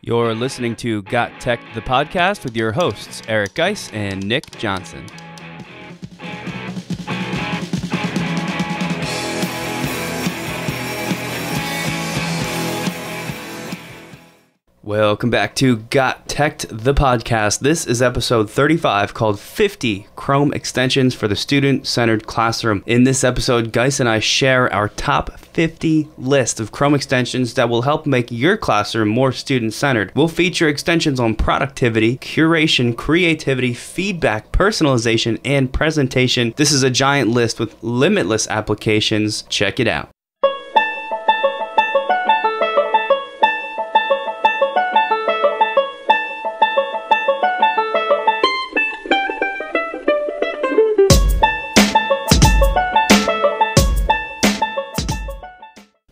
You're listening to Got Tech, the podcast with your hosts, Eric Geis and Nick Johnson. Welcome back to GotTechED, the podcast. This is episode 35 called 50 Chrome Extensions for the Student-Centered Classroom. In this episode, Geis and I share our top 50 list of Chrome extensions that will help make your classroom more student-centered. We'll feature extensions on productivity, curation, creativity, feedback, personalization, and presentation. This is a giant list with limitless applications. Check it out.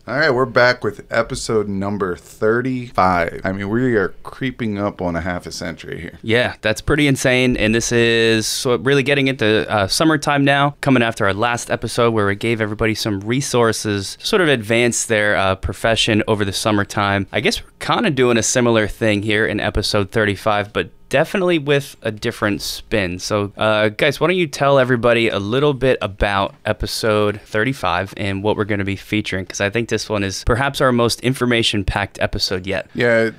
All right, we're back with episode number 35. I mean, we are creeping up on a half a century here. Yeah, that's pretty insane. And this is really getting into summertime now, coming after our last episode where we gave everybody some resources to sort of advance their profession over the summertime. I guess we're kind of doing a similar thing here in episode 35, but definitely with a different spin. So, guys, why don't you tell everybody a little bit about episode 35 and what we're going to be featuring? Because I think this one is perhaps our most information-packed episode yet. Yeah,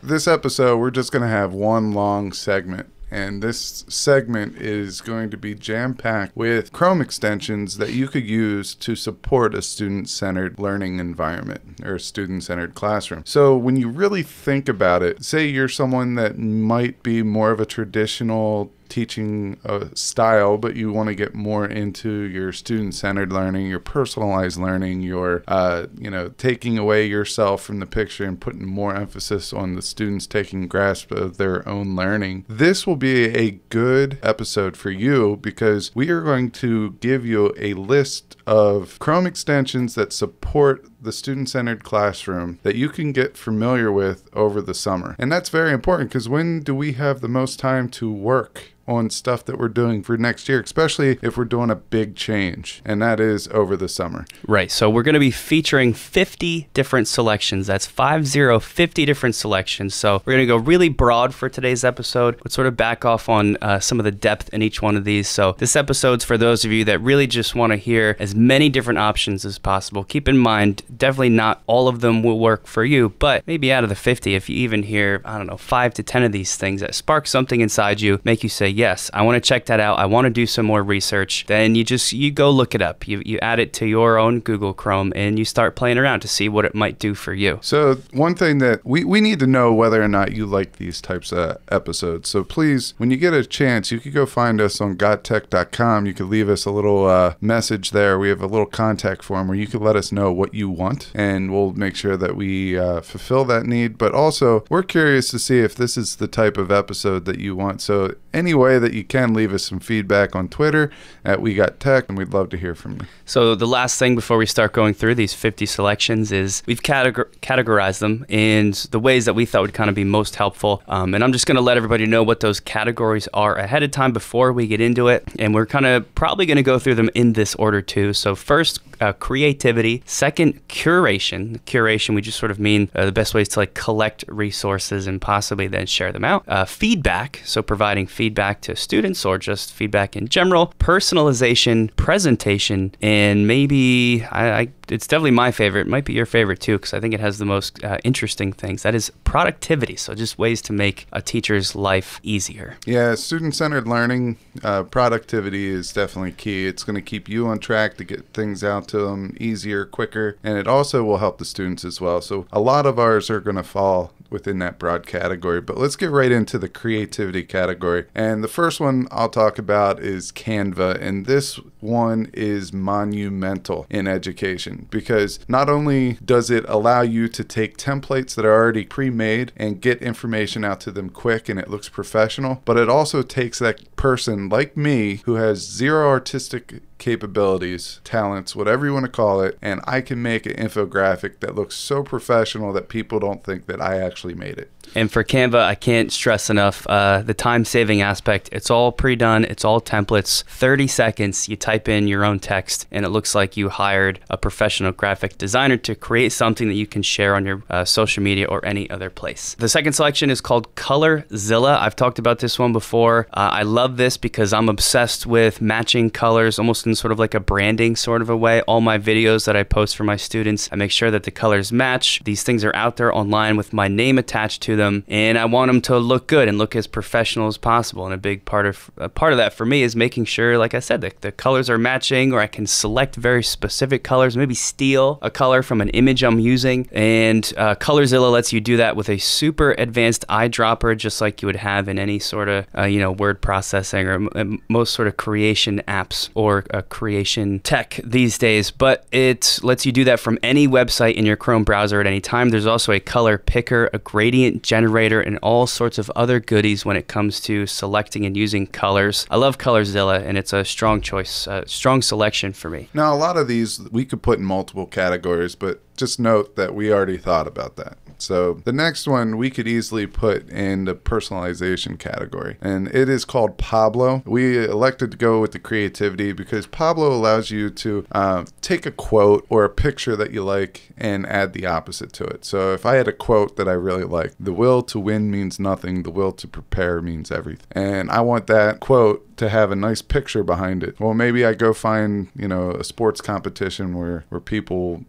this episode, we're just going to have one long segment. And this segment is going to be jam-packed with Chrome extensions that you could use to support a student-centered learning environment or a student-centered classroom. So when you really think about it, say you're someone that might be more of a traditional teaching style, but you want to get more into your student-centered learning, your personalized learning, your taking away yourself from the picture and putting more emphasis on the students taking grasp of their own learning. This will be a good episode for you because we are going to give you a list of Chrome extensions that support the student-centered classroom that you can get familiar with over the summer. And that's very important because when do we have the most time to work on stuff that we're doing for next year, especially if we're doing a big change, and that is over the summer. Right, so we're going to be featuring 50 different selections. That's 50 different selections. So we're going to go really broad for today's episode, but sort of back off on some of the depth in each one of these. So this episode's for those of you that really just want to hear as many different options as possible. Keep in mind, definitely not all of them will work for you, but maybe out of the 50, if you even hear, 5 to 10 of these things that spark something inside you, make you say, yes, I want to check that out. I want to do some more research. Then you go look it up. You add it to your own Google Chrome and you start playing around to see what it might do for you. So one thing that we need to know whether or not you like these types of episodes. So please, when you get a chance, you could go find us on GotTech.com. You could leave us a little message there. We have a little contact form where you could let us know what you want and we'll make sure that we fulfill that need. But also, we're curious to see if this is the type of episode that you want. So any way that you can leave us some feedback on Twitter at WeGotTech, and we'd love to hear from you. So the last thing before we start going through these 50 selections is we've categorized them in the ways that we thought would kind of be most helpful. And I'm just going to let everybody know what those categories are ahead of time before we get into it. And we're kind of probably going to go through them in this order too. So first, creativity. Second, curation. Curation, we just sort of mean the best ways to collect resources and possibly then share them out. Feedback, so providing feedback to students or just feedback in general. Personalization, presentation, and maybe it's definitely my favorite. It might be your favorite too because I think it has the most interesting things. That is productivity, so just ways to make a teacher's life easier. Yeah, student-centered learning, productivity is definitely key. It's going to keep you on track to get things out to them easier, quicker, and it also will help the students as well. So a lot of ours are going to fall within that broad category, but let's get right into the creativity category. And the first one I'll talk about is Canva, and this one is monumental in education because not only does it allow you to take templates that are already pre-made and get information out to them quick and it looks professional, but it also takes that person like me who has zero artistic capabilities, talents, whatever you want to call it, and I can make an infographic that looks so professional that people don't think that I actually made it. And for Canva, I can't stress enough the time-saving aspect. It's all pre-done. It's all templates. 30 seconds, you type in your own text, and it looks like you hired a professional graphic designer to create something that you can share on your social media or any other place. The second selection is called ColorZilla. I've talked about this one before. I love this because I'm obsessed with matching colors, almost in sort of like a branding sort of a way. All my videos that I post for my students, I make sure that the colors match. These things are out there online with my name attached to them, and I want them to look good and look as professional as possible. And a big part of that for me is making sure, like I said, that the colors are matching, or I can select very specific colors, maybe steal a color from an image I'm using. And ColorZilla lets you do that with a super advanced eyedropper, just like you would have in any sort of word processing or most sort of creation apps or creation tech these days. But it lets you do that from any website in your Chrome browser at any time. There's also a color picker, a gradient generator, and all sorts of other goodies when it comes to selecting and using colors. I love ColorZilla, and it's a strong choice, strong selection for me. Now, a lot of these we could put in multiple categories, but just note that we already thought about that. So the next one we could easily put in the personalization category, and it is called Pablo. We elected to go with the creativity because Pablo allows you to take a quote or a picture that you like and add the opposite to it. So if I had a quote that I really like, the will to win means nothing, the will to prepare means everything. And I want that quote to have a nice picture behind it. Well, maybe I go find, a sports competition where people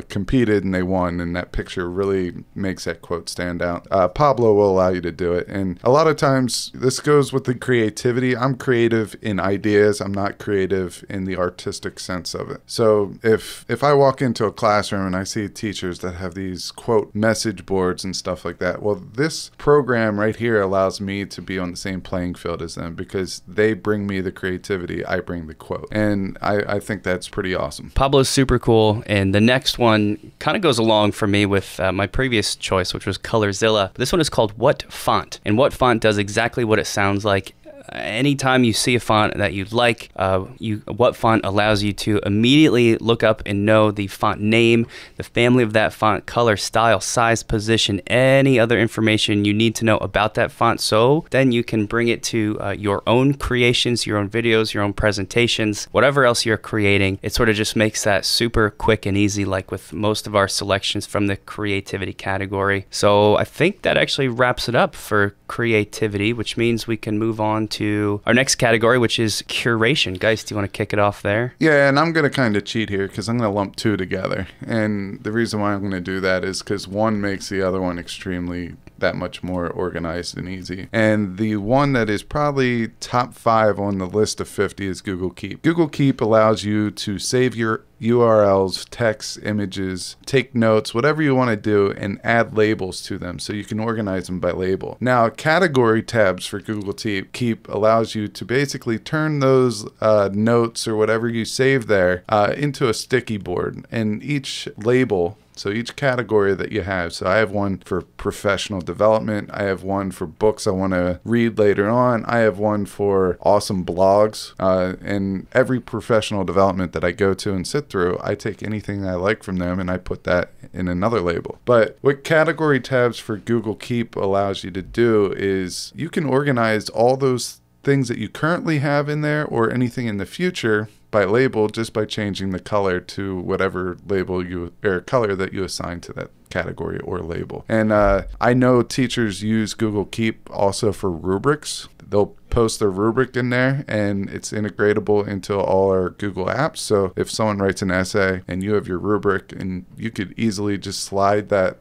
competed and they won, and that picture really makes that quote stand out. Pablo will allow you to do it. And a lot of times this goes with the creativity. I'm creative in ideas. I'm not creative in the artistic sense of it. So if I walk into a classroom and I see teachers that have these quote message boards and stuff like that, well, this program right here allows me to be on the same playing field as them because they bring me the creativity, I bring the quote. And I think that's pretty awesome. Pablo's super cool. And the next one kind of goes along for me with my previous choice, which was ColorZilla. This one is called WhatFont. And WhatFont does exactly what it sounds like. Anytime you see a font that you like, WhatFont allows you to immediately look up and know the font name, the family of that font, color, style, size, position, any other information you need to know about that font. So then you can bring it to your own creations, your own videos, your own presentations, whatever else you're creating. It sort of just makes that super quick and easy, like with most of our selections from the creativity category. So I think that actually wraps it up for creativity, which means we can move on to our next category, which is curation. Guys, do you want to kick it off there? Yeah, and I'm going to kind of cheat here because I'm going to lump two together. And the reason why I'm going to do that is because one makes the other one extremely that much more organized and easy. And the one that is probably top 5 on the list of 50 is Google Keep. Google Keep allows you to save your URLs, text, images, take notes, whatever you want to do, and add labels to them so you can organize them by label. Now, category tabs for Google Keep allows you to basically turn those notes or whatever you save there into a sticky board, and each label, so each category that you have, so I have one for professional development, I have one for books I want to read later on, I have one for awesome blogs, and every professional development that I go to and sit through, I take anything I like from them and I put that in another label. But what category tabs for Google Keep allows you to do is you can organize all those things that you currently have in there or anything in the future by label just by changing the color to whatever label or color that you assign to that category or label. And I know teachers use Google Keep also for rubrics. They'll post their rubric in there and it's integratable into all our Google apps. So if someone writes an essay and you have your rubric, and you could easily just slide that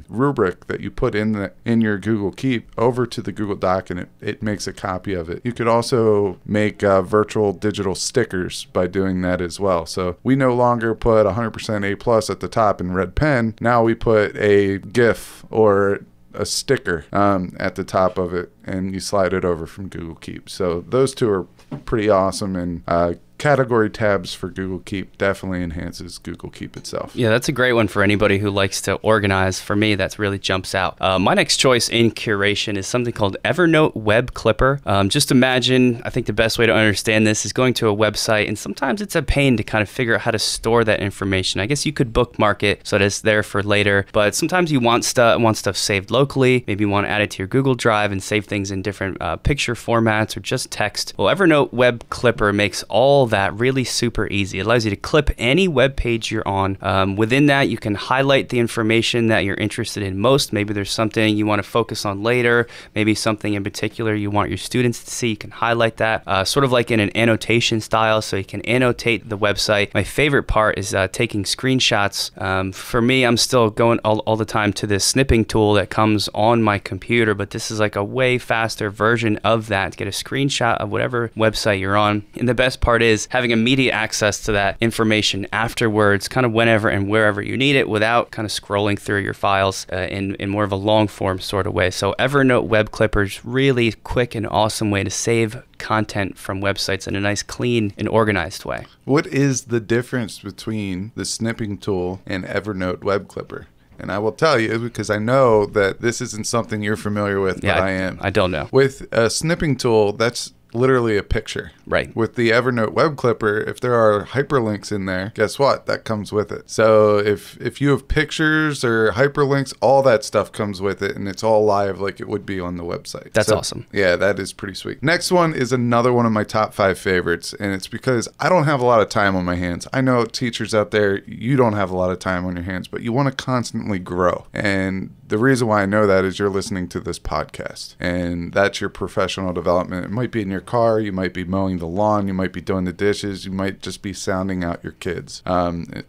rubric that you put in your Google Keep over to the Google Doc, and it makes a copy of it. You could also make virtual digital stickers by doing that as well. So we no longer put 100% A+ at the top in red pen. Now we put a GIF or a sticker at the top of it, and you slide it over from Google Keep. So those two are pretty awesome, and category tabs for Google Keep definitely enhances Google Keep itself. Yeah, that's a great one for anybody who likes to organize. For me, that really jumps out. My next choice in curation is something called Evernote Web Clipper. Just imagine, I think the best way to understand this is going to a website, and sometimes it's a pain to kind of figure out how to store that information. I guess you could bookmark it so that it's there for later, but sometimes you want stuff saved locally. Maybe you want to add it to your Google Drive and save things in different picture formats or just text. Well, Evernote Web Clipper makes all that really super easy. It allows you to clip any web page you're on. Within that, you can highlight the information that you're interested in most. Maybe there's something you want to focus on later, maybe something in particular you want your students to see. You can highlight that, sort of like in an annotation style, so you can annotate the website. My favorite part is taking screenshots. For me, I'm still going all the time to this snipping tool that comes on my computer, but this is like a way faster version of that to get a screenshot of whatever website you're on. And the best part is having immediate access to that information afterwards, kind of whenever and wherever you need it, without kind of scrolling through your files in more of a long form sort of way. So Evernote Web Clipper is really quick and awesome way to save content from websites in a nice, clean, and organized way. What is the difference between the snipping tool and Evernote Web Clipper? And I will tell you, because I know that this isn't something you're familiar with, Yeah, but I am. I don't know. With a snipping tool, that's literally a picture. Right. With the Evernote Web Clipper, if there are hyperlinks in there, guess what? That comes with it. So if you have pictures or hyperlinks, all that stuff comes with it, and it's all live like it would be on the website. That's awesome. Yeah, that is pretty sweet. Next one is another one of my top 5 favorites, and it's because I don't have a lot of time on my hands. I know teachers out there, you don't have a lot of time on your hands, but you want to constantly grow. And the reason why I know that is you're listening to this podcast, and that's your professional development. It might be in your car, you might be mowing the lawn, you might be doing the dishes, you might just be sounding out your kids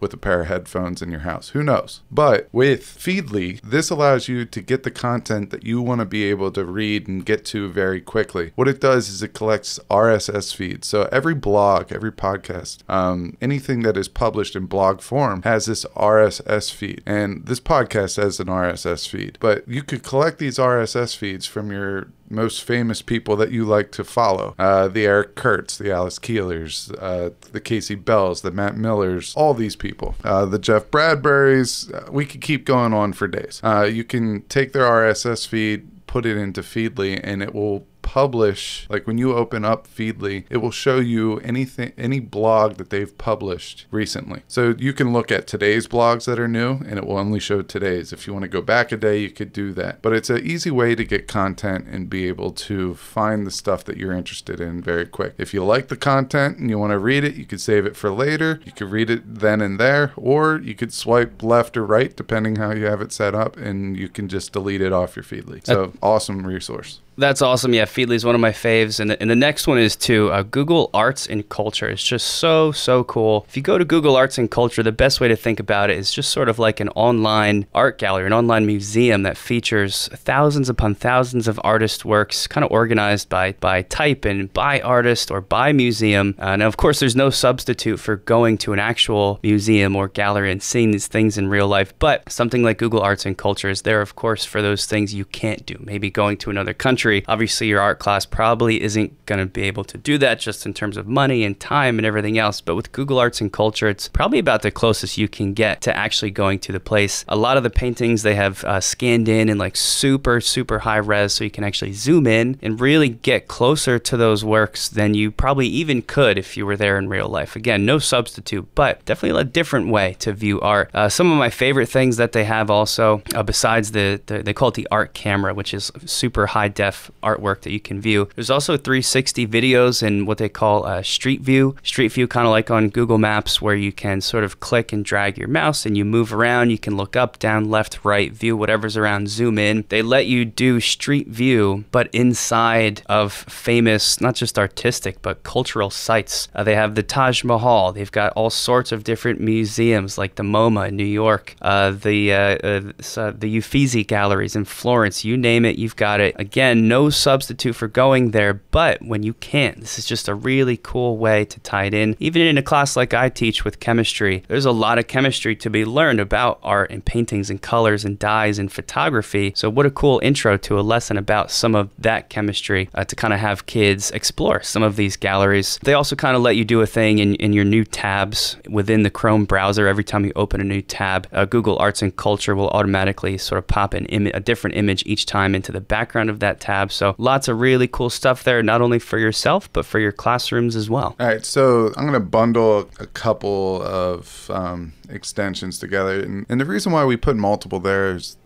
with a pair of headphones in your house. Who knows? But with Feedly, this allows you to get the content that you want to be able to read and get to very quickly. What it does is it collects RSS feeds. So every blog, every podcast, anything that is published in blog form has this RSS feed. And this podcast has an RSS feed. But you could collect these RSS feeds from your most famous people that you like to follow. The Eric Kurtz, the Alice Keelers, the Casey Bells, the Matt Millers, all these people. The Jeff Bradburys, we could keep going on for days. You can take their RSS feed, put it into Feedly, and it will publish, like when you open up Feedly, it will show you any blog that they've published recently. So you can look at today's blogs that are new, and it will only show today's. If you want to go back a day, you could do that. But it's an easy way to get content and be able to find the stuff that you're interested in very quick. If you like the content and you want to read it, you could save it for later. You could read it then and there, or you could swipe left or right, depending how you have it set up, and you can just delete it off your Feedly. So awesome resource. That's awesome. Yeah, Feedly is one of my faves. And the next one is too, Google Arts and Culture. It's just so cool. If you go to Google Arts and Culture, the best way to think about it is just sort of like an online art gallery, an online museum that features thousands upon thousands of artist works, kind of organized by type and by artist or by museum. Now, of course, there's no substitute for going to an actual museum or gallery and seeing these things in real life. But something like Google Arts and Culture is there, of course, for those things you can't do. Maybe going to another country. Obviously, your art class probably isn't going to be able to do that just in terms of money and time and everything else. But with Google Arts and Culture, it's probably about the closest you can get to actually going to the place. A lot of the paintings they have scanned in like super high res, so you can actually zoom in and really get closer to those works than you probably even could if you were there in real life. Again, no substitute, but definitely a different way to view art. Some of my favorite things that they have also, besides they call it the art camera, which is super high def artwork that you can view. There's also 360 videos in what they call Street View. Street View, kind of like on Google Maps, where you can sort of click and drag your mouse and you move around. You can look up, down, left, right, view whatever's around, zoom in. They let you do Street View, but inside of famous, not just artistic, but cultural sites. They have the Taj Mahal. They've got all sorts of different museums like the MoMA in New York, the Uffizi galleries in Florence. You name it, you've got it. Again, again, no substitute for going there, but when you can't, this is just a really cool way to tie it in. Even in a class like I teach with chemistry, there's a lot of chemistry to be learned about art and paintings and colors and dyes and photography. So what a cool intro to a lesson about some of that chemistry to kind of have kids explore some of these galleries. They also kind of let you do a thing in your new tabs within the Chrome browser. Every time you open a new tab, Google Arts and Culture will automatically sort of pop a different image each time into the background of that tab. So lots of really cool stuff there, not only for yourself, but for your classrooms as well. All right, so I'm going to bundle a couple of extensions together. And the reason why we put multiple there is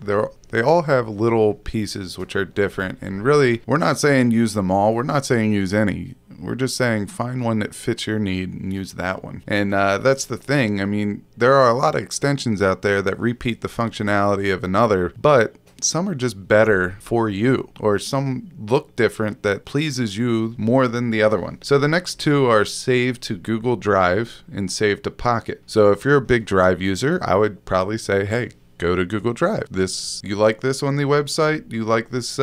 they all have little pieces which are different. And really, we're not saying use them all. We're not saying use any. We're just saying find one that fits your need and use that one. And that's the thing. I mean, there are a lot of extensions out there that repeat the functionality of another, but some are just better for you, or some look different that pleases you more than the other one. So the next two are Save to Google Drive and Save to Pocket. So if you're a big Drive user, I would probably say, hey, go to Google Drive. You like this on the website, you like this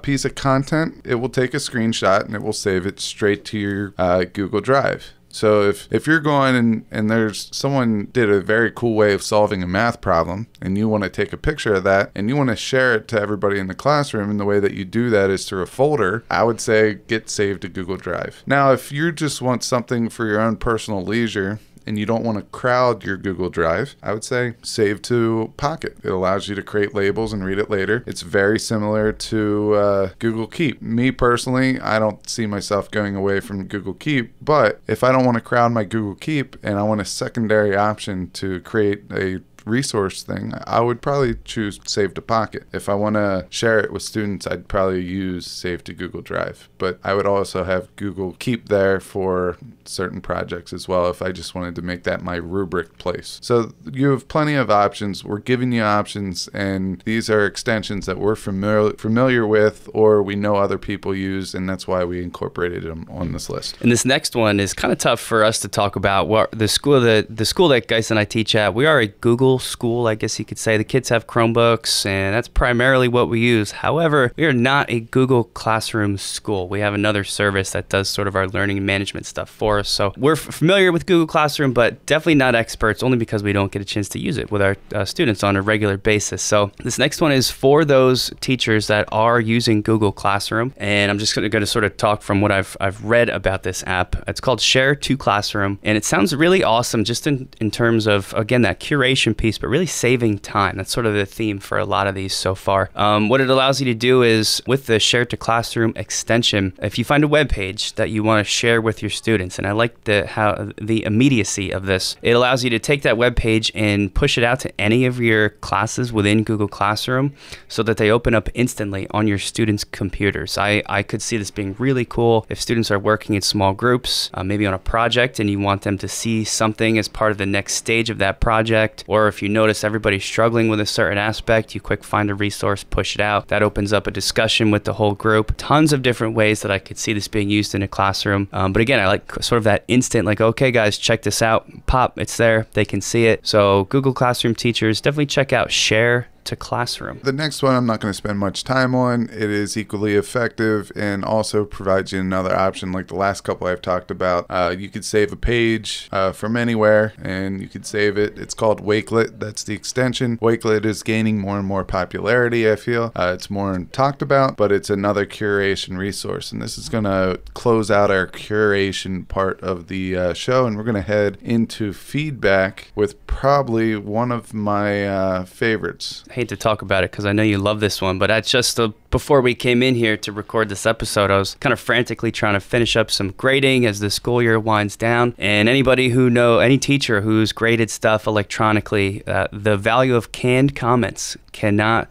piece of content, it will take a screenshot and it will save it straight to your Google Drive. So if you're going and there's someone did a very cool way of solving a math problem and you want to take a picture of that and you want to share it to everybody in the classroom, and the way that you do that is through a folder, I would say get saved to Google Drive. Now, if you just want something for your own personal leisure and you don't want to crowd your Google Drive, I would say save to Pocket. It allows you to create labels and read it later. It's very similar to Google Keep. Me personally, I don't see myself going away from Google Keep, but if I don't want to crowd my Google Keep and I want a secondary option to create a resource thing, I would probably choose Save to Pocket. If I want to share it with students, I'd probably use Save to Google Drive. But I would also have Google Keep there for certain projects as well if I just wanted to make that my rubric place. So you have plenty of options. We're giving you options, and these are extensions that we're familiar with or we know other people use, and that's why we incorporated them on this list. And this next one is kind of tough for us to talk about. Well, the school that Geis and I teach at, we are a Google school, I guess you could say. The kids have Chromebooks, and that's primarily what we use. However, we are not a Google Classroom school. We have another service that does sort of our learning and management stuff for us. So we're familiar with Google Classroom, but definitely not experts, only because we don't get a chance to use it with our students on a regular basis. So this next one is for those teachers that are using Google Classroom, and I'm just going to sort of talk from what I've read about this app. It's called Share to Classroom, and it sounds really awesome just in terms of, again, that curation piece, but really saving time. That's sort of the theme for a lot of these so far. What it allows you to do is, with the Share to Classroom extension, if you find a web page that you want to share with your students, and I like the immediacy of this, it allows you to take that web page and push it out to any of your classes within Google Classroom so that they open up instantly on your students' computers. I could see this being really cool if students are working in small groups, maybe on a project, and you want them to see something as part of the next stage of that project, or if you notice everybody's struggling with a certain aspect, you quick find a resource, push it out. That opens up a discussion with the whole group. Tons of different ways that I could see this being used in a classroom. But again, I like sort of that instant, like, okay guys, check this out. Pop, it's there. They can see it. So Google Classroom teachers, definitely check out Share to Classroom. The next one I'm not going to spend much time on. It is equally effective and also provides you another option like the last couple I've talked about. You could save a page from anywhere and you could save it. It's called WakeLit. That's the extension. WakeLit is gaining more and more popularity, I feel. It's more talked about, but it's another curation resource. And this is going to close out our curation part of the show, and we're going to head into feedback with probably one of my favorites. I hate to talk about it because I know you love this one, but that's just before we came in here to record this episode, I was kind of frantically trying to finish up some grading as the school year winds down. And anybody any teacher who's graded stuff electronically, the value of canned comments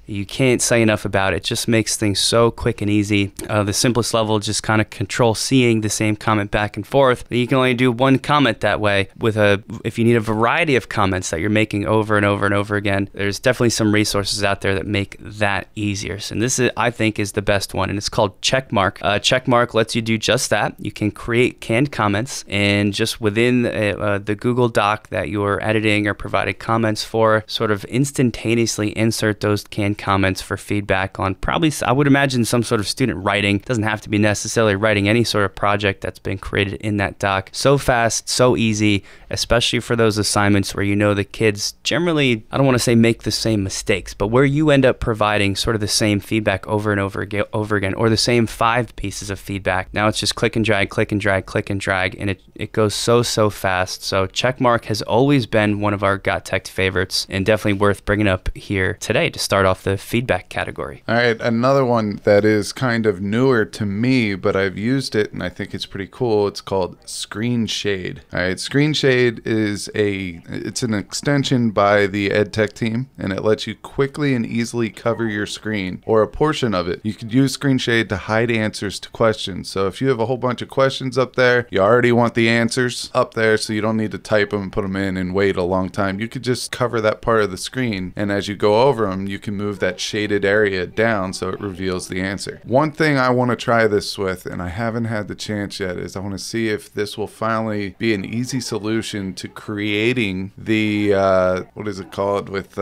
you can't say enough about it. It just makes things so quick and easy. The simplest level, just kind of control seeing the same comment back and forth. You can only do one comment that way. If you need a variety of comments that you're making over and over and over again, there's definitely some resources out there that make that easier. So this is, I think is the best one, and it's called Checkmark. Checkmark lets you do just that. You can create canned comments, and just within the Google Doc that you're editing or providing comments for, sort of instantaneously insert those canned comments for feedback on probably, I would imagine, some sort of student writing. It doesn't have to be necessarily writing any sort of project that's been created in that doc. So fast, so easy, especially for those assignments where you know the kids generally, I don't want to say make the same mistakes, but where you end up providing sort of the same feedback over and over again, or the same 5 pieces of feedback. Now it's just click and drag, click and drag, click and drag, and it goes so fast. So Checkmark has always been one of our GotTech favorites, and definitely worth bringing up here today to start off the feedback category. All right, another one that is kind of newer to me, but I've used it and I think it's pretty cool. It's called ScreenShade. All right, ScreenShade is it's an extension by the EdTech team, and it lets you quickly and easily cover your screen or a portion of it. You could use ScreenShade to hide answers to questions. So if you have a whole bunch of questions up there, you already want the answers up there, so you don't need to type them and put them in and wait a long time. You could just cover that part of the screen, and as you go over them, you can move that shaded area down so it reveals the answer. One thing I want to try this with, and I haven't had the chance yet, is I want to see if this will finally be an easy solution to creating the what is it called with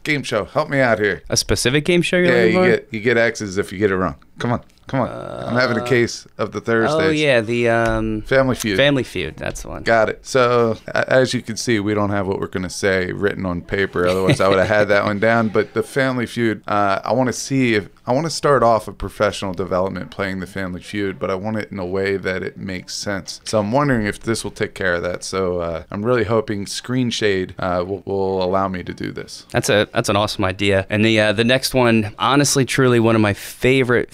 game show. Help me out here. A specific game show you're looking for? You get X's if you get it wrong. Come on. I'm having a case of the Thursdays. Oh yeah, the Family Feud. Family Feud, that's the one. Got it. So as you can see, we don't have what we're going to say written on paper. Otherwise, I would have had that one down. But the Family Feud, I want to see if I want to start off a professional development playing the Family Feud, but I want it in a way that it makes sense. So I'm wondering if this will take care of that. So I'm really hoping ScreenShade will allow me to do this. That's an awesome idea. And the next one, honestly, truly one of my favorite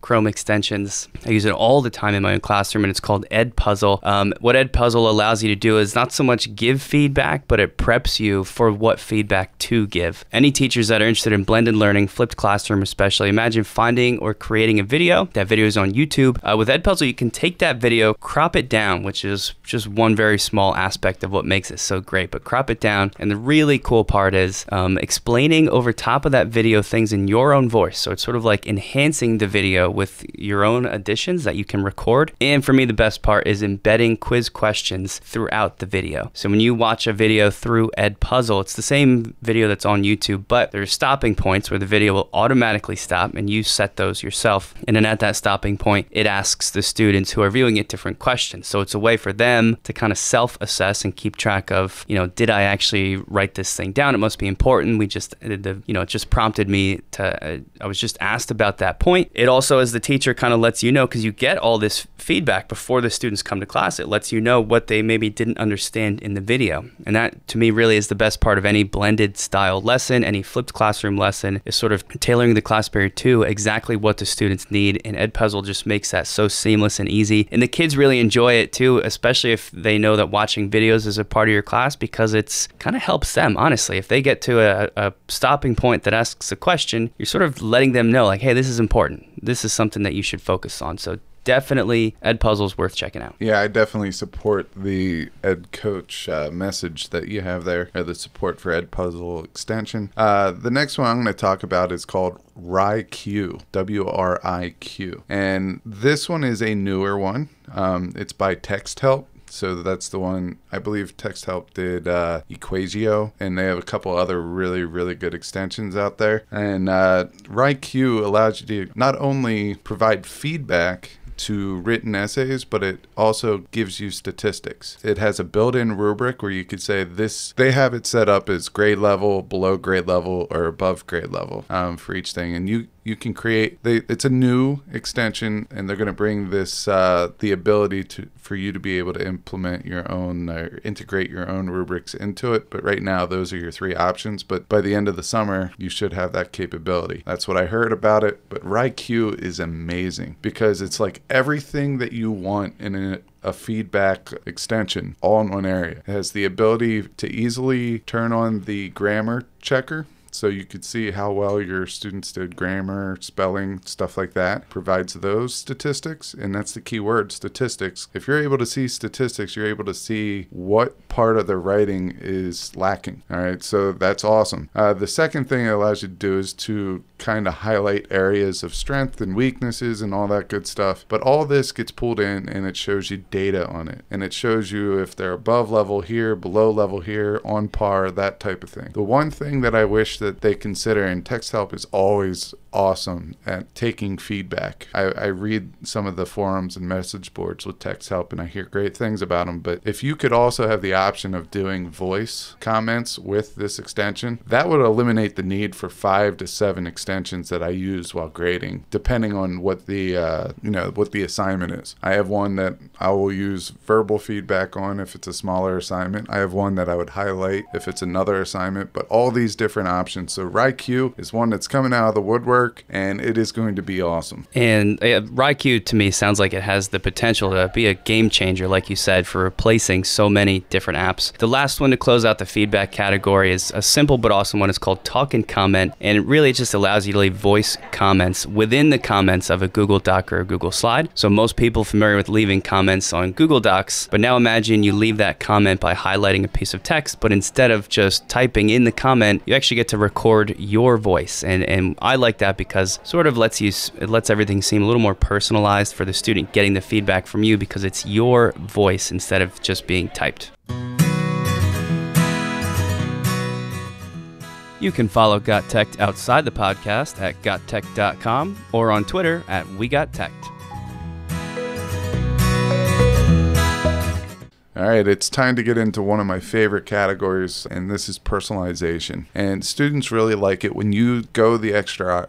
Chrome extensions. I use it all the time in my own classroom, and it's called EdPuzzle. What EdPuzzle allows you to do is not so much give feedback, but it preps you for what feedback to give. Any teachers that are interested in blended learning, flipped classroom especially, imagine finding or creating a video. That video is on YouTube. With EdPuzzle, you can take that video, crop it down, which is just one very small aspect of what makes it so great, but crop it down. And the really cool part is explaining over top of that video things in your own voice. So it's sort of like enhancing the video with your own additions that you can record. And for me, the best part is embedding quiz questions throughout the video. So when you watch a video through EdPuzzle, it's the same video that's on YouTube, but there's stopping points where the video will automatically stop, and you set those yourself. And then at that stopping point, it asks the students who are viewing it different questions. So it's a way for them to kind of self-assess and keep track of, did I actually write this thing down? It must be important. It just prompted me to, I was just asked about that point. It also, as the teacher, kind of lets you know, because you get all this feedback before the students come to class, it lets you know what they maybe didn't understand in the video. And that, to me, really is the best part of any blended style lesson, any flipped classroom lesson, is sort of tailoring the class period to exactly what the students need. And EdPuzzle just makes that so seamless and easy. And the kids really enjoy it too, especially if they know that watching videos is a part of your class, because it's kind of helps them, honestly. If they get to a stopping point that asks a question, you're sort of letting them know, like, hey, this is important. This is something that you should focus on. So definitely EdPuzzle is worth checking out. Yeah, I definitely support the Ed Coach message that you have there, or the support for EdPuzzle extension. The next one I'm going to talk about is called ReichIQ, WRIQ. And this one is a newer one. It's by TextHelp. So that's the one, I believe TextHelp did Equasio, and they have a couple other really, really good extensions out there. And ReichIQ allows you to not only provide feedback to written essays, but it also gives you statistics. It has a built-in rubric where you could say this, they have it set up as grade level, below grade level, or above grade level for each thing. And you can create, it's a new extension, and they're going to bring this, the ability for you to be able to implement your own, or integrate your own rubrics into it. But right now, those are your 3 options. But by the end of the summer, you should have that capability. That's what I heard about it. But ReichIQ is amazing, because it's like everything that you want in a feedback extension all in one area. It has the ability to easily turn on the grammar checker, so you could see how well your students did grammar, spelling, stuff like that. Provides those statistics, and that's the key word, statistics. If you're able to see statistics, you're able to see what part of the writing is lacking. All right, so that's awesome. The second thing it allows you to do is to kind of highlight areas of strength and weaknesses and all that good stuff. But all this gets pulled in and it shows you data on it. And it shows you if they're above level here, below level here, on par, that type of thing. The one thing that I wish that they consider, and Text Help is always awesome at taking feedback. I read some of the forums and message boards with Text Help and I hear great things about them, but if you could also have the option of doing voice comments with this extension, that would eliminate the need for 5 to 7 extensions that I use while grading, depending on what the what the assignment is. I have one that I will use verbal feedback on if it's a smaller assignment. I have one that I would highlight if it's another assignment, but all these different options. So ReichIQ is one that's coming out of the woodwork, and it is going to be awesome. And ReichIQ to me sounds like it has the potential to be a game changer, like you said, for replacing so many different apps. The last one to close out the feedback category is a simple but awesome one. It's called Talk and Comment, and it really just allows you to leave voice comments within the comments of a Google Doc or a Google Slide. So most people are familiar with leaving comments on Google Docs, but now imagine you leave that comment by highlighting a piece of text, but instead of just typing in the comment, you actually get to record your voice. And I like that because sort of it lets everything seem a little more personalized for the student getting the feedback from you because it's your voice instead of just being typed. You can follow GotTechED outside the podcast at gottech.com or on Twitter at WeGotTechED. All right, it's time to get into one of my favorite categories, and this is personalization. And students really like it when you go the extra,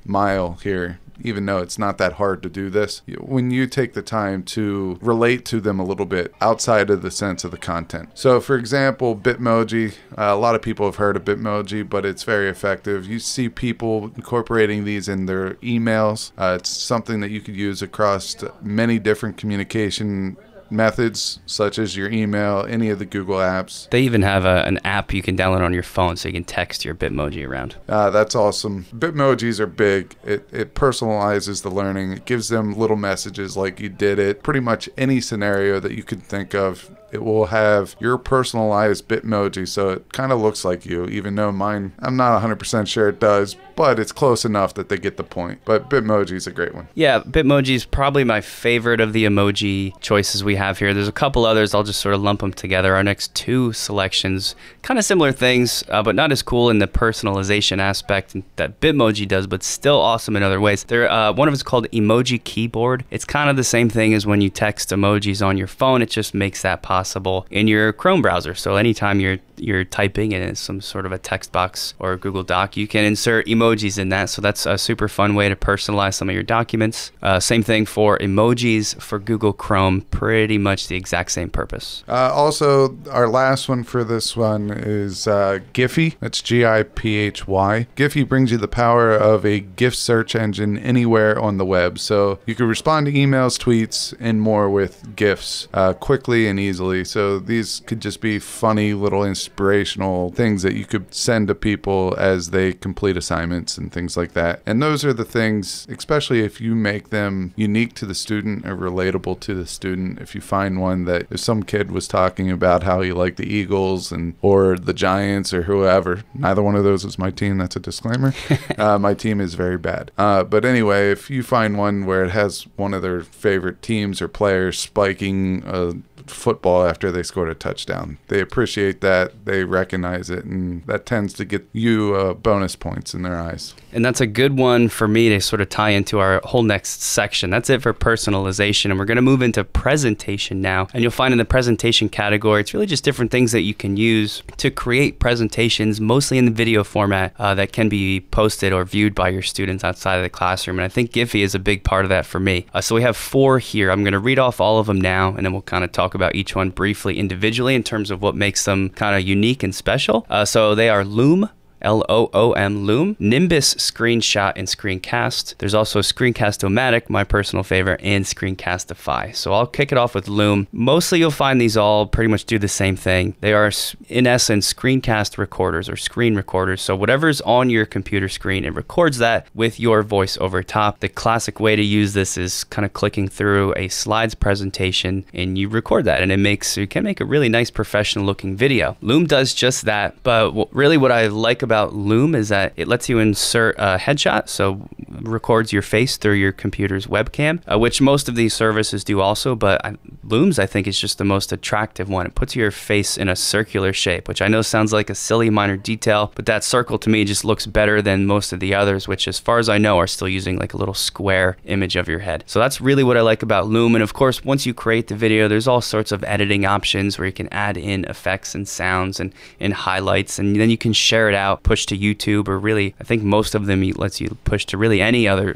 mile here. Even though it's not that hard to do this, when you take the time to relate to them a little bit outside of the sense of the content. So for example, Bitmoji, a lot of people have heard of Bitmoji, but it's very effective. You see people incorporating these in their emails. It's something that you could use across many different communication methods, such as your email, any of the Google apps. They even have an app you can download on your phone so you can text your Bitmoji around. That's awesome. Bitmojis are big. It personalizes the learning. It gives them little messages like you did it. Pretty much any scenario that you could think of, it will have your personalized Bitmoji, so it kind of looks like you, even though mine, I'm not 100% sure it does, but it's close enough that they get the point. But Bitmoji is a great one. Yeah, Bitmoji is probably my favorite of the emoji choices we have here. There's a couple others. I'll just sort of lump them together. Our next two selections, kind of similar things, but not as cool in the personalization aspect that Bitmoji does, but still awesome in other ways. One of it's called Emoji Keyboard. It's kind of the same thing as when you text emojis on your phone. It just makes that possible in your Chrome browser. So anytime you're typing in some sort of a text box or a Google Doc, you can insert emojis in that. So that's a super fun way to personalize some of your documents. Same thing for emojis for Google Chrome, pretty much the exact same purpose. Also, our last one for this one is Giffy. That's Giphy. Giffy brings you the power of a GIF search engine anywhere on the web. So you can respond to emails, tweets, and more with GIFs quickly and easily. So these could just be funny little inspirational things that you could send to people as they complete assignments and things like that. And those are the things, especially if you make them unique to the student or relatable to the student. If you find one that if some kid was talking about how he liked the Eagles or the Giants or whoever, neither one of those is my team, that's a disclaimer. My team is very bad. But anyway, if you find one where it has one of their favorite teams or players spiking a football after they scored a touchdown, they appreciate that, they recognize it, and that tends to get you bonus points in their eyes. And that's a good one for me to sort of tie into our whole next section. That's it for personalization, and we're going to move into presentation now. And you'll find in the presentation category, it's really just different things that you can use to create presentations, mostly in the video format, that can be posted or viewed by your students outside of the classroom. And I think Giffy is a big part of that for me. So we have 4 here. I'm going to read off all of them now, and then we'll kind of talk about each one briefly individually in terms of what makes them kind of unique and special. So they are Loom, Loom, Loom, Nimbus, Screenshot, and Screencast. There's also Screencast-O-Matic, my personal favorite, and Screencastify. So I'll kick it off with Loom. Mostly you'll find these all pretty much do the same thing. They are, in essence, screencast recorders or screen recorders. So whatever's on your computer screen, it records that with your voice over top. The classic way to use this is kind of clicking through a slides presentation, and you record that, and you can make a really nice professional looking video. Loom does just that, but really what I like about about Loom is that it lets you insert a headshot, so records your face through your computer's webcam, which most of these services do also, but Loom's, I think, is just the most attractive one. It puts your face in a circular shape, which I know sounds like a silly minor detail, but that circle to me just looks better than most of the others, which as far as I know are still using like a little square image of your head. So that's really what I like about Loom. And of course, once you create the video, there's all sorts of editing options where you can add in effects and sounds and highlights, and then you can share it out, push to YouTube, or really, I think most of them lets you push to really any other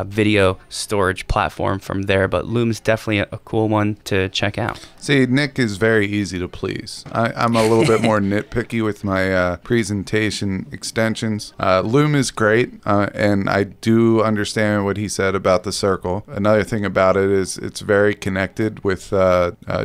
video storage platform from there, but Loom's definitely a cool one to check out. See, Nick is very easy to please. I'm a little bit more nitpicky with my presentation extensions. Loom is great, and I do understand what he said about the circle. Another thing about it is it's very connected with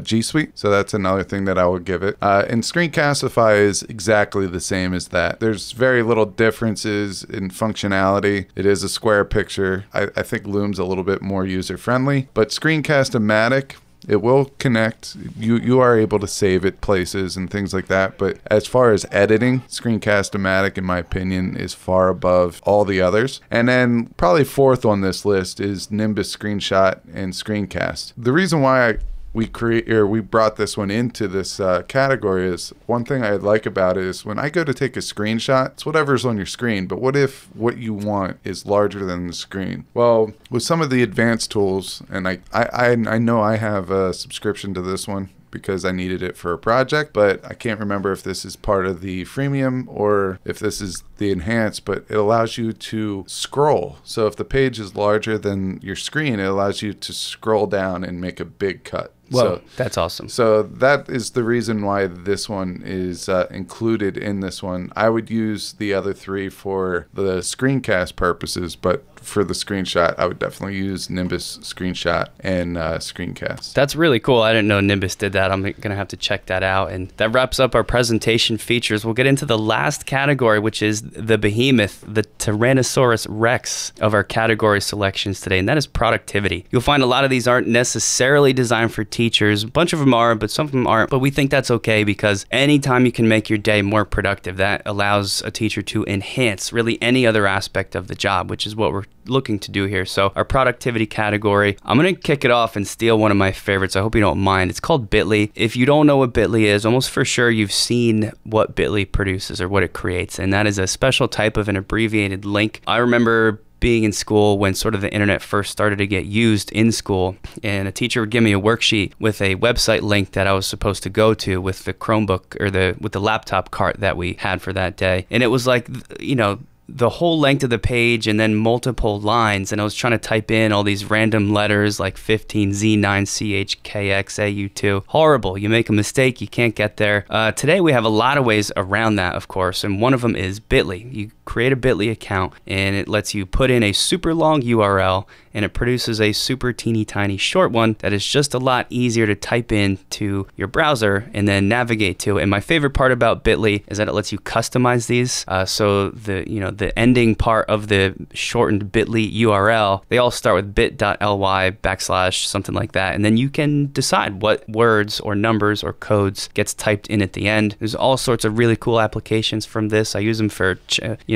G Suite, so that's another thing that I would give it. And Screencastify is exactly the same as that. There's very little differences in functionality. It is a square picture. I think Loom's a little bit more user-friendly, but Screencast-O-Matic, it will connect. You are able to save it places and things like that. But as far as editing, Screencast-O-Matic, in my opinion, is far above all the others. And then probably fourth on this list is Nimbus Screenshot and Screencast. The reason why we brought this one into this category is one thing I like about it is when I go to take a screenshot, it's whatever's on your screen, but what if what you want is larger than the screen? Well, with some of the advanced tools, and I know I have a subscription to this one because I needed it for a project, but I can't remember if this is part of the freemium or if this is the enhanced, but it allows you to scroll. So if the page is larger than your screen, it allows you to scroll down and make a big cut. Whoa, that's awesome. So that is the reason why this one is included in this one. I would use the other three for the screencast purposes, but for the screenshot, I would definitely use Nimbus Screenshot and Screencast. That's really cool. I didn't know Nimbus did that. I'm going to have to check that out. And that wraps up our presentation features. We'll get into the last category, which is the behemoth, the Tyrannosaurus Rex of our category selections today, and that is productivity. You'll find a lot of these aren't necessarily designed for teachers. A bunch of them are, but some of them aren't. But we think that's okay because anytime you can make your day more productive, that allows a teacher to enhance really any other aspect of the job, which is what we're looking to do here. So our productivity category, I'm going to kick it off and steal one of my favorites. I hope you don't mind. It's called Bitly. If you don't know what Bitly is, almost for sure you've seen what Bitly produces or what it creates, and that is a special type of an abbreviated link. I remember being in school when sort of the internet first started to get used in school, and a teacher would give me a worksheet with a website link that I was supposed to go to with the Chromebook or with the laptop cart that we had for that day. And it was like, you know, the whole length of the page and then multiple lines, and I was trying to type in all these random letters like 15Z9CHKXAU2. Horrible. You make a mistake, you can't get there. Today we have a lot of ways around that, of course, and one of them is Bitly. You create a Bitly account and it lets you put in a super long URL and it produces a super teeny tiny short one that is just a lot easier to type in to your browser and then navigate to. And my favorite part about Bitly is that it lets you customize these. So the ending part of the shortened Bitly URL, they all start with bit.ly / something like that. And then you can decide what words or numbers or codes gets typed in at the end. There's all sorts of really cool applications from this. I use them for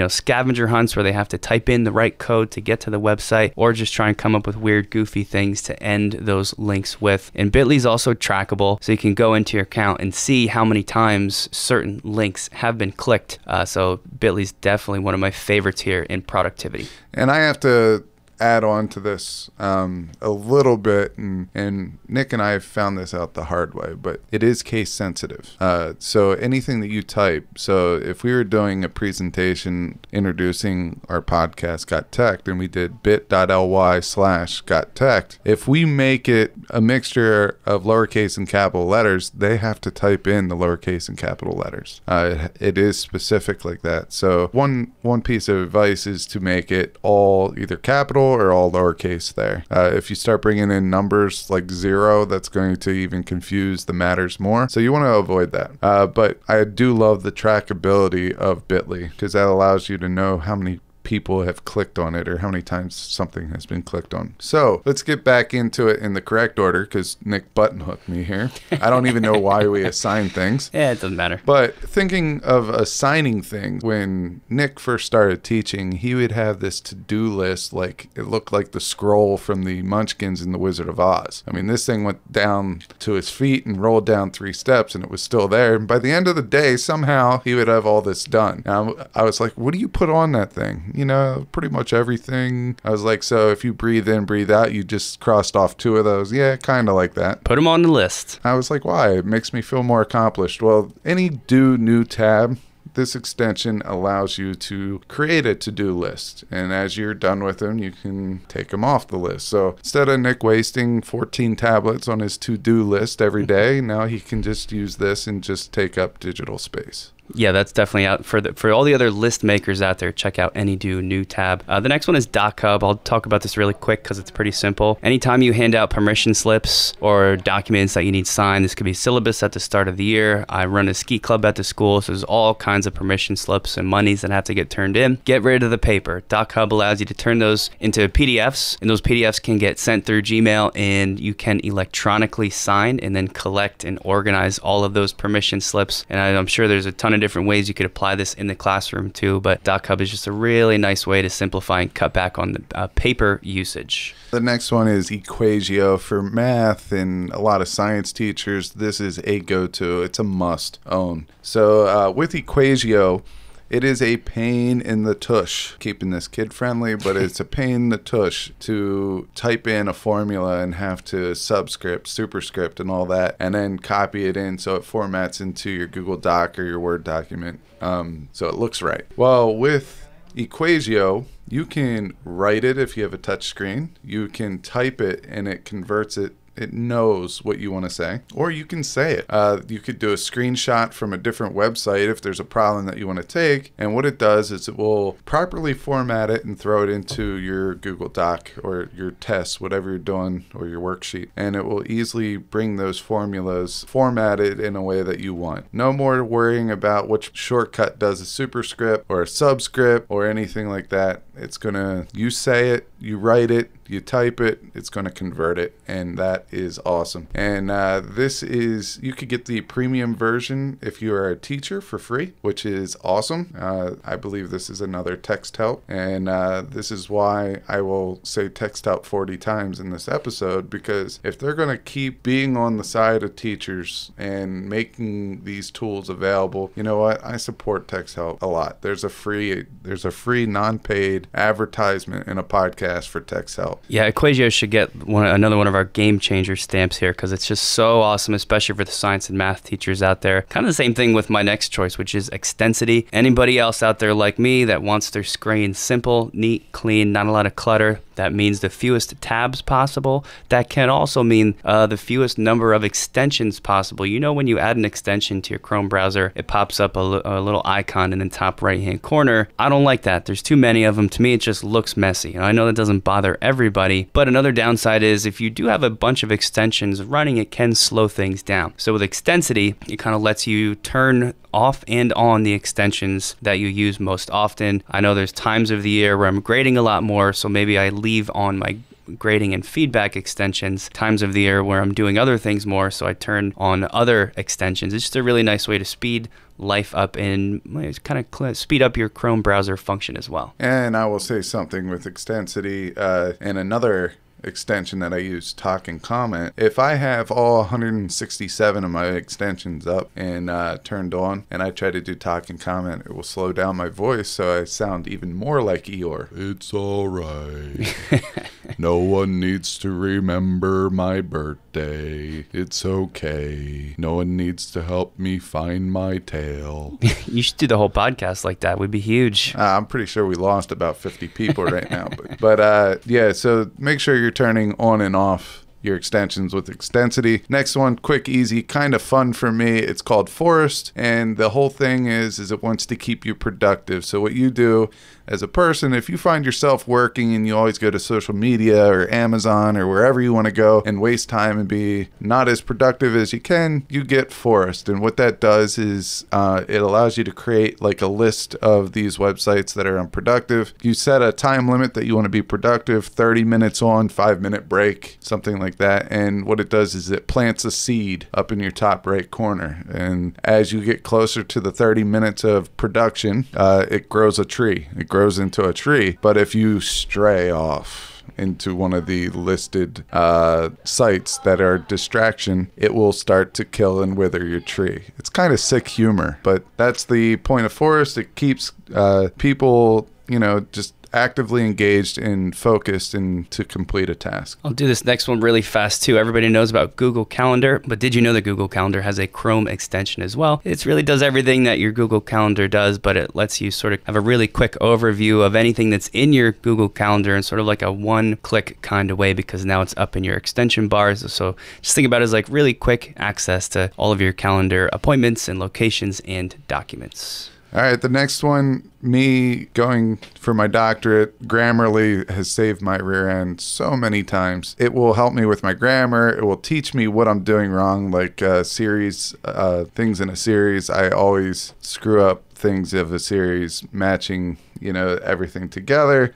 scavenger hunts where they have to type in the right code to get to the website, or just try and come up with weird, goofy things to end those links with. And Bitly is also trackable, so you can go into your account and see how many times certain links have been clicked. So Bitly's definitely one of my favorites here in productivity. And I have to add on to this a little bit, and Nick and I have found this out the hard way, but it is case sensitive. So anything that you type, so if we were doing a presentation introducing our podcast GotTechED and we did bit.ly/GotTechED, if we make it a mixture of lowercase and capital letters, they have to type in the lowercase and capital letters. It is specific like that. So one piece of advice is to make it all either capital or all lowercase there. If you start bringing in numbers like 0, that's going to even confuse the matters more. So you want to avoid that. But I do love the trackability of Bitly because that allows you to know how many people have clicked on it or how many times something has been clicked on. So let's get back into it in the correct order because Nick button-hooked me here. I don't even know why we assign things. Yeah, it doesn't matter. But thinking of assigning things, when Nick first started teaching, he would have this to-do list like it looked like the scroll from the Munchkins in The Wizard of Oz. I mean, this thing went down to his feet and rolled down 3 steps and it was still there. And by the end of the day, somehow he would have all this done. Now, I was like, what do you put on that thing? You know, pretty much everything. I was like, so if you breathe in, breathe out, you just crossed off 2 of those. Yeah, kind of like that. Put them on the list. I was like, why? It makes me feel more accomplished. Well, any do new tab, this extension allows you to create a to-do list. And as you're done with them, you can take them off the list. So instead of Nick wasting 14 tablets on his to-do list every day, now he can just use this and just take up digital space. Yeah, that's definitely out for all the other list makers out there. Check out AnyDo new tab. The next one is DocHub. I'll talk about this really quick because it's pretty simple. Anytime you hand out permission slips or documents that you need signed, this could be syllabus at the start of the year. I run a ski club at the school, so there's all kinds of permission slips and monies that have to get turned in. Get rid of the paper. DocHub allows you to turn those into PDFs, and those PDFs can get sent through Gmail, and you can electronically sign and then collect and organize all of those permission slips. And I'm sure there's a ton of different ways you could apply this in the classroom too, but DocHub is just a really nice way to simplify and cut back on the paper usage. The next one is Equagio for math and a lot of science teachers. This is a go-to. It's a must own. So with Equagio, it is a pain in the tush, keeping this kid friendly, but it's a pain in the tush to type in a formula and have to subscript, superscript, and all that, and then copy it in so it formats into your Google Doc or your Word document so it looks right. Well, with Equagio, you can write it if you have a touch screen. You can type it and it converts it. It knows what you want to say, or you can say it. You could do a screenshot from a different website if there's a problem that you want to take, and what it does is it will properly format it and throw it into your Google Doc or your test, whatever you're doing, or your worksheet, and it will easily bring those formulas formatted in a way that you want. No more worrying about which shortcut does a superscript or a subscript or anything like that. It's gonna, you say it, you write it, you type it, it's going to convert it, and that is awesome. And this is, you could get the premium version if you are a teacher for free, which is awesome. I believe this is another text help, and this is why I will say text help 40 times in this episode, because if they're going to keep being on the side of teachers and making these tools available, you know what? I support text help a lot. There's a free non-paid advertisement in a podcast for text help. Yeah, Equagio should get another one of our game changer stamps here because it's just so awesome, especially for the science and math teachers out there. Kind of the same thing with my next choice, which is Extensity. Anybody else out there like me that wants their screen simple, neat, clean, not a lot of clutter, that means the fewest tabs possible. That can also mean the fewest number of extensions possible. You know, when you add an extension to your Chrome browser, it pops up a little icon in the top right-hand corner. I don't like that. There's too many of them. To me, it just looks messy. And I know that doesn't bother everybody, but another downside is if you do have a bunch of extensions running, it can slow things down. So with Extensity, it kind of lets you turn off and on the extensions that you use most often. I know there's times of the year where I'm grading a lot more, so maybe I leave on my grading and feedback extensions. Times of the year where I'm doing other things more, so I turn on other extensions. It's just a really nice way to speed life up and kind of speed up your Chrome browser function as well. And I will say something with Extensity and another extension that I use, Talk and Comment. If I have all 167 of my extensions up and turned on, and I try to do Talk and Comment, it will slow down my voice so I sound even more like Eeyore. It's all right. No one needs to remember my birthday. It's okay. No one needs to help me find my tail. You should do the whole podcast like that. It would be huge. I'm pretty sure we lost about 50 people right now. But yeah, so make sure you're turning on and off your extensions with Extensity. Next one, quick, easy, kind of fun for me. It's called Forest, and the whole thing is it wants to keep you productive. So what you do as a person, if you find yourself working and you always go to social media or Amazon or wherever you want to go and waste time and be not as productive as you can, you get Forest. And what that does is it allows you to create like a list of these websites that are unproductive. You set a time limit that you want to be productive, 30 minutes on, 5-minute break, something like that. And what it does is it plants a seed up in your top right corner. And as you get closer to the 30 minutes of production, it grows a tree. It grows into a tree. But if you stray off into one of the listed sites that are distraction, it will start to kill and wither your tree. It's kind of sick humor, but that's the point of Forest. It keeps people, you know, just actively engaged and focused and to complete a task. I'll do this next one really fast too. Everybody knows about Google Calendar, but did you know that Google Calendar has a Chrome extension as well? It really does everything that your Google Calendar does, but it lets you sort of have a really quick overview of anything that's in your Google Calendar in sort of like a one-click kind of way, because now it's up in your extension bars. So just think about it as like really quick access to all of your calendar appointments and locations and documents. All right, the next one, me going for my doctorate, Grammarly has saved my rear end so many times. It will help me with my grammar. It will teach me what I'm doing wrong, like things in a series. I always screw up things of a series, matching, you know, everything together.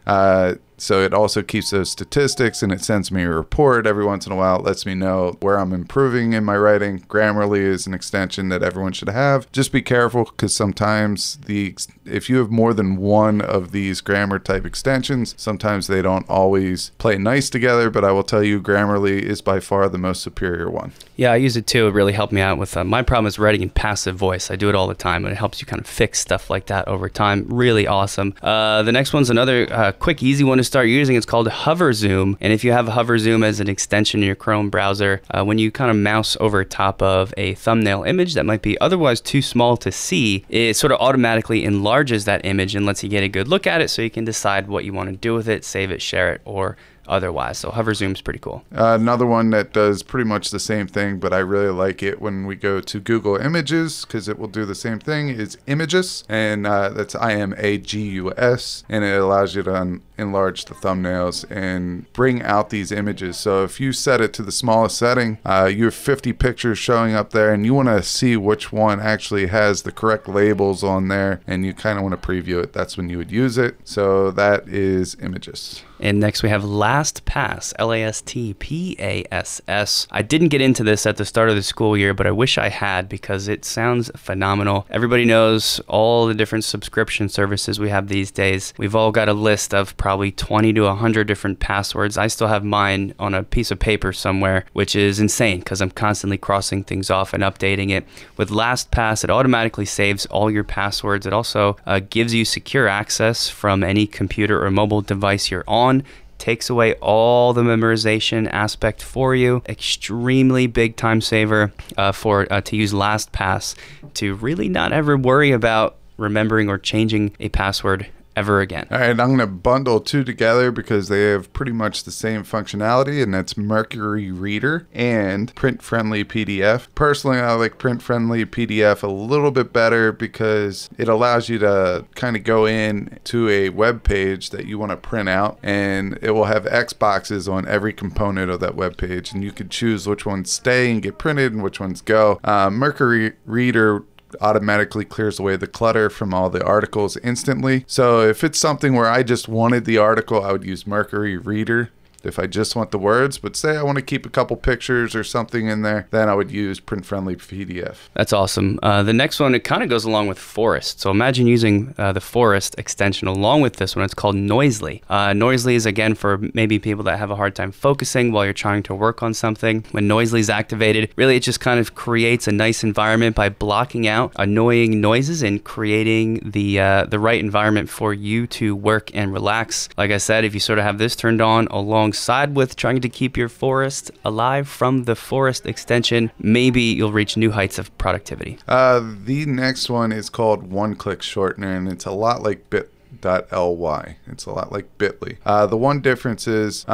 So it also keeps those statistics, and it sends me a report every once in a while. It lets me know where I'm improving in my writing. Grammarly is an extension that everyone should have. Just be careful, because sometimes if you have more than one of these grammar type extensions, sometimes they don't always play nice together, but I will tell you Grammarly is by far the most superior one. Yeah, I use it too. It really helped me out with my problem is writing in passive voice. I do it all the time, and it helps you kind of fix stuff like that over time. Really awesome. The next one's another quick, easy one to start using. It's called Hover Zoom, and if you have Hover Zoom as an extension in your Chrome browser, when you kind of mouse over top of a thumbnail image that might be otherwise too small to see, it sort of automatically enlarges that image and lets you get a good look at it, so you can decide what you want to do with it, save it, share it, or otherwise. So Hover Zoom's pretty cool. Another one that does pretty much the same thing, but I really like it when we go to Google Images, because it will do the same thing, is Images, and that's IMAGUS, and it allows you to enlarge the thumbnails and bring out these images. So if you set it to the smallest setting, you have 50 pictures showing up there, and you want to see which one actually has the correct labels on there, and you kind of want to preview it. That's when you would use it. So that is Images. And next we have LastPass, LastPass. I didn't get into this at the start of the school year, but I wish I had, because it sounds phenomenal. Everybody knows all the different subscription services we have these days. We've all got a list of probably 20 to 100 different passwords. I still have mine on a piece of paper somewhere, which is insane because I'm constantly crossing things off and updating it. With LastPass, it automatically saves all your passwords. It also gives you secure access from any computer or mobile device you're on. Takes away all the memorization aspect for you. Extremely big time saver to use LastPass to really not ever worry about remembering or changing a password ever again. All right, I'm going to bundle two together because they have pretty much the same functionality, and that's Mercury Reader and Print Friendly PDF. Personally, I like Print Friendly PDF a little bit better because it allows you to kind of go in to a web page that you want to print out, and it will have X boxes on every component of that web page, and you can choose which ones stay and get printed and which ones go. Mercury Reader automatically clears away the clutter from all the articles instantly. So if it's something where I just wanted the article, I would use Mercury Reader. If I just want the words, but say I want to keep a couple pictures or something in there, then I would use Print Friendly PDF. That's awesome. The next one, it kind of goes along with Forest. So imagine using the Forest extension along with this one. It's called Noiselee. Noiselee is, again, for maybe people that have a hard time focusing while you're trying to work on something. When Noiselee is activated, really it just kind of creates a nice environment by blocking out annoying noises and creating the right environment for you to work and relax. Like I said, if you sort of have this turned on alongside with trying to keep your forest alive from the Forest extension, maybe you'll reach new heights of productivity. The next one is called One Click Shortener, and it's a lot like bit.ly. It's a lot like Bitly. The one difference is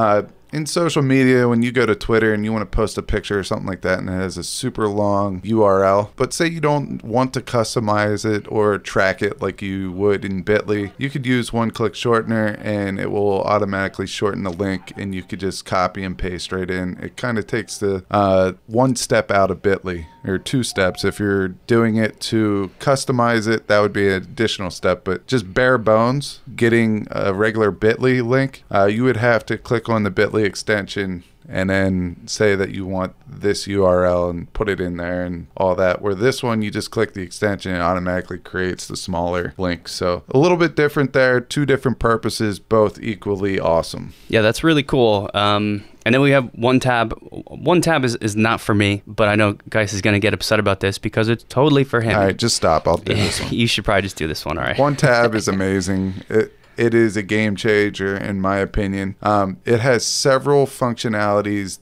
in social media, when you go to Twitter and you want to post a picture or something like that and it has a super long URL, but say you don't want to customize it or track it like you would in Bitly, you could use one-click shortener and it will automatically shorten the link, and you could just copy and paste right in. It kind of takes the one step out of Bitly, or 2 steps. If you're doing it to customize it, that would be an additional step, but just bare bones, getting a regular Bitly link, you would have to click on the Bitly extension and then say that you want this URL and put it in there and all that. Where this one, you just click the extension and it automatically creates the smaller link. So a little bit different there, 2 different purposes, both equally awesome. Yeah, that's really cool. And then we have OneTab. OneTab is not for me, but I know Geis is going to get upset about this because it's totally for him. All right, just stop. I'll do this one. You should probably just do this one, all right? OneTab is amazing. It is a game changer, in my opinion. It has several functionalities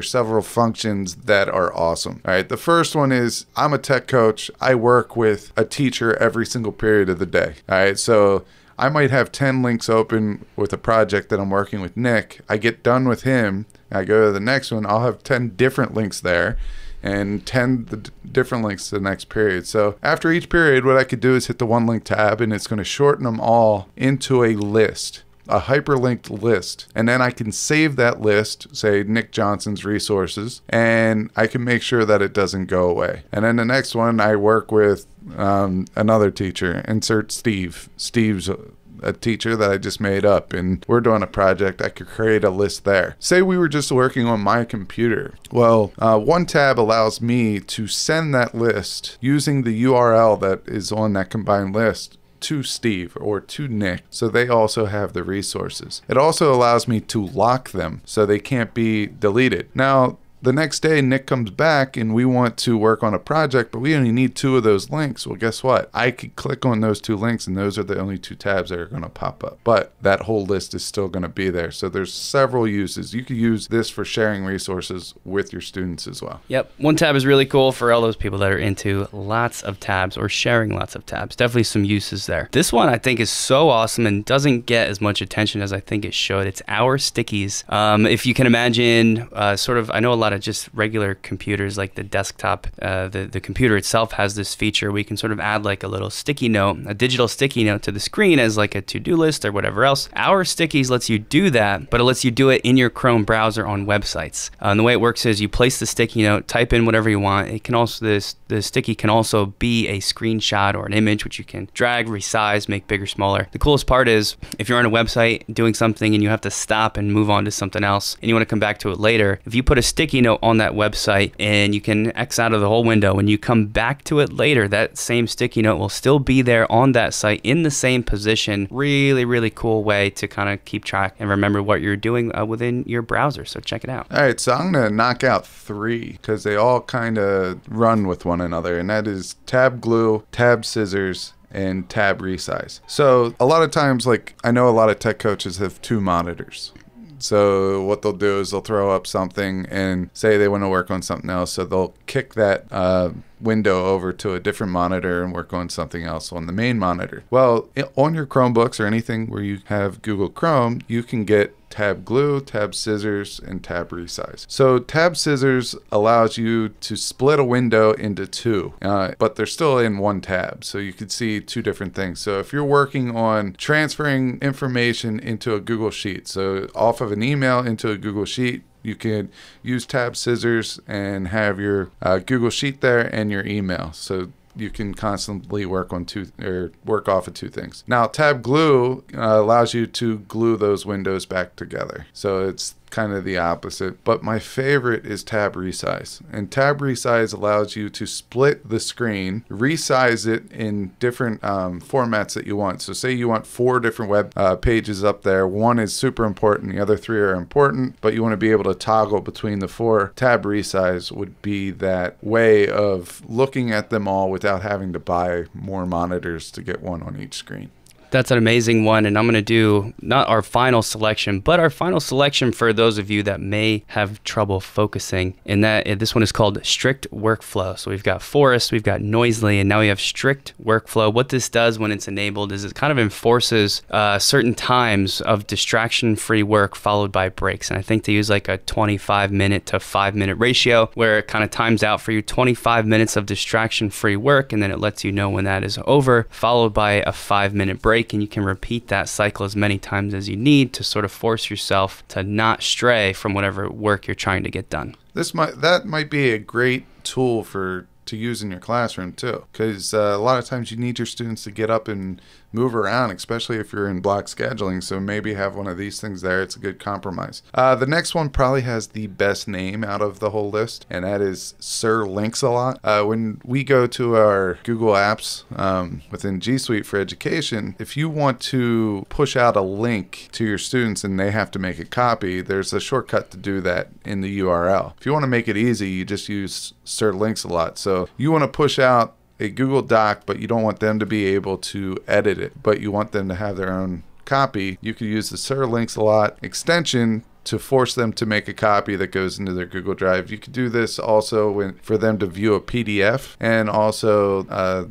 several functions that are awesome. All right, the first one is, I'm a tech coach. I work with a teacher every single period of the day. All right, so I might have 10 links open with a project that I'm working with Nick. I get done with him. I go to the next one. I'll have 10 different links there and 10 different links to the next period. So after each period, what I could do is hit the one link tab, and it's going to shorten them all into a list, a hyperlinked list. And then I can save that list, say Nick Johnson's resources, and I can make sure that it doesn't go away. And then the next one, I work with another teacher, insert Steve. Steve's a teacher that I just made up, and we're doing a project. I could create a list there. Say we were just working on my computer. Well, OneTab allows me to send that list using the URL that is on that combined list to Steve or to Nick, so they also have the resources. It also allows me to lock them so they can't be deleted. Now, the next day, Nick comes back and we want to work on a project, but we only need 2 of those links. Well, guess what? I could click on those 2 links, and those are the only 2 tabs that are going to pop up. But that whole list is still going to be there. So there's several uses. You could use this for sharing resources with your students as well. Yep. OneTab is really cool for all those people that are into lots of tabs or sharing lots of tabs. Definitely some uses there. This one I think is so awesome and doesn't get as much attention as I think it should. It's OurStickies. If you can imagine, I know a lot of just regular computers, like the desktop, the computer itself has this feature where you can sort of add like a little sticky note, a digital sticky note to the screen as like a to-do list or whatever else. OurStickies lets you do that, but it lets you do it in your Chrome browser on websites. And the way it works is you place the sticky note, type in whatever you want. It can also, the sticky can also be a screenshot or an image, which you can drag, resize, make bigger, smaller. The coolest part is if you're on a website doing something and you have to stop and move on to something else and you want to come back to it later, if you put a sticky note on that website and you can X out of the whole window, when you come back to it later, that same sticky note will still be there on that site in the same position. Really, really cool way to kind of keep track and remember what you're doing within your browser. So check it out. All right, so I'm going to knock out 3 because they all kind of run with one another, and that is tab glue, tab scissors, and tab resize. So a lot of times, like, I know a lot of tech coaches have 2 monitors. So what they'll do is they'll throw up something and say they want to work on something else. So they'll kick that window over to a different monitor and work on something else on the main monitor. Well, on your Chromebooks or anything where you have Google Chrome, you can get tab glue, tab scissors, and tab resize. So tab scissors allows you to split a window into 2, but they're still in one tab. So you could see 2 different things. So if you're working on transferring information into a Google Sheet, so off of an email into a Google Sheet, you can use tab scissors and have your Google Sheet there and your email. So you can constantly work on work off of 2 things. Now, tab glue allows you to glue those windows back together. So it's kind of the opposite, but my favorite is tab resize. And tab resize allows you to split the screen, resize it in different formats that you want. So say you want 4 different web pages up there. One is super important, the other 3 are important, but you want to be able to toggle between the 4. Tab resize would be that way of looking at them all without having to buy more monitors to get one on each screen. That's an amazing one, and I'm going to do not our final selection, but our final selection for those of you that may have trouble focusing. And this one is called Strict Workflow. So we've got Forest, we've got Noiselee, and now we have Strict Workflow. What this does when it's enabled is it kind of enforces certain times of distraction-free work followed by breaks. And I think they use like a 25-minute to 5-minute ratio where it kind of times out for you 25 minutes of distraction-free work, and then it lets you know when that is over, followed by a 5-minute break. And you can repeat that cycle as many times as you need to sort of force yourself to not stray from whatever work you're trying to get done. That might be a great tool to use in your classroom too, because a lot of times you need your students to get up and move around, especially if you're in block scheduling. So maybe have one of these things there. It's a good compromise. The next one probably has the best name out of the whole list, and that is Sir Links-A-Lot. When we go to our Google Apps within G Suite for Education, if you want to push out a link to your students and they have to make a copy, there's a shortcut to do that in the URL. If you want to make it easy, you just use Sir Links-A-Lot. So you want to push out a Google Doc, but you don't want them to be able to edit it, but you want them to have their own copy. You could use the Sir Links-A-Lot extension to force them to make a copy that goes into their Google Drive. You could do this also for them to view a PDF, and also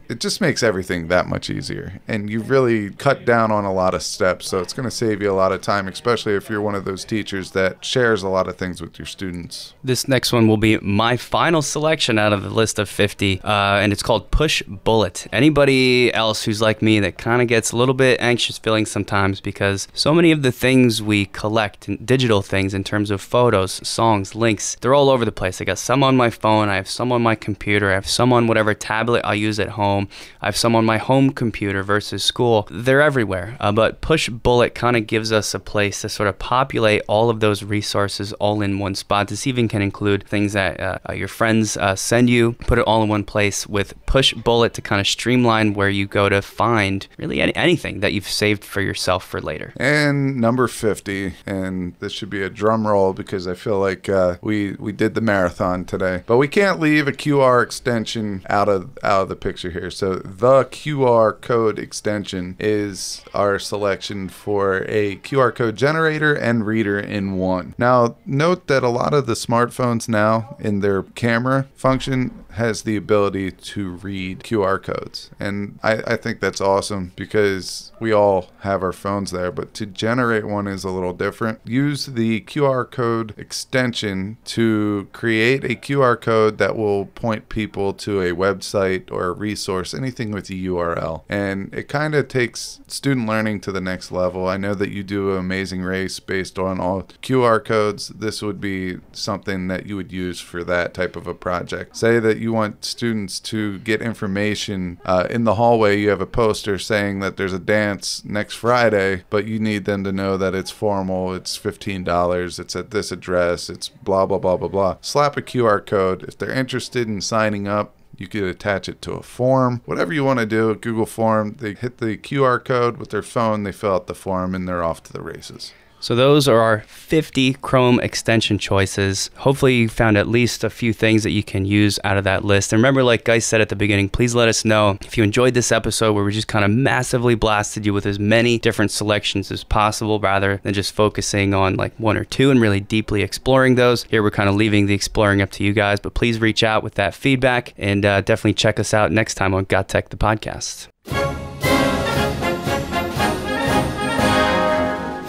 it just makes everything that much easier. And you really cut down on a lot of steps, so it's going to save you a lot of time, especially if you're one of those teachers that shares a lot of things with your students. This next one will be my final selection out of the list of 50, and it's called Pushbullet. Anybody else who's like me that kind of gets a little bit anxious feeling sometimes because so many of the things we collect, digital things in terms of photos, songs, links, they're all over the place. I got some on my phone, I have some on my computer, I have some on whatever tablet I use at home, I have some on my home computer versus school. They're everywhere. But Pushbullet kind of gives us a place to sort of populate all of those resources all in one spot. This even can include things that your friends send you, put it all in one place with Pushbullet to kind of streamline where you go to find really anything that you've saved for yourself for later. And number 50, and this should be a drum roll because I feel like we did the marathon today, but we can't leave a QR extension out of the picture here. So the QR code extension is our selection for a QR code generator and reader in one. Now note that a lot of the smartphones now in their camera function has the ability to read QR codes, and I think that's awesome because we all have our phones there, but to generate one is a little different. Use the QR code extension to create a QR code that will point people to a website or a resource, anything with a URL, and it kind of takes student learning to the next level. I know that you do an amazing race based on all QR codes. This would be something that you would use for that type of a project. Say that you want students to get information in the hallway. You have a poster saying that there's a dance next Friday, but you need them to know that it's formal, it's $15, it's at this address, it's blah, blah, blah, blah, blah. Slap a QR code. If they're interested in signing up, you could attach it to a form. Whatever you want to do, a Google form, they hit the QR code with their phone, they fill out the form, and they're off to the races. So those are our 50 Chrome extension choices. Hopefully you found at least a few things that you can use out of that list. And remember, like Guy said at the beginning, please let us know if you enjoyed this episode where we just kind of massively blasted you with as many different selections as possible rather than just focusing on like one or two and really deeply exploring those. Here we're kind of leaving the exploring up to you guys, but please reach out with that feedback and definitely check us out next time on GotTech the podcast.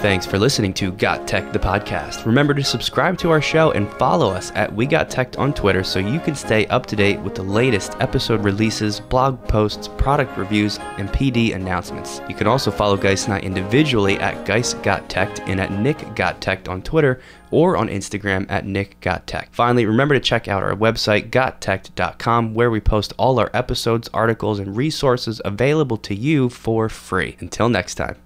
Thanks for listening to GotTech the podcast. Remember to subscribe to our show and follow us at WeGotTech on Twitter so you can stay up to date with the latest episode releases, blog posts, product reviews, and PD announcements. You can also follow Geis and I individually at GeisGotTech and at NickGotTech on Twitter or on Instagram at NickGotTech. Finally, remember to check out our website, GotTech.com, where we post all our episodes, articles, and resources available to you for free. Until next time.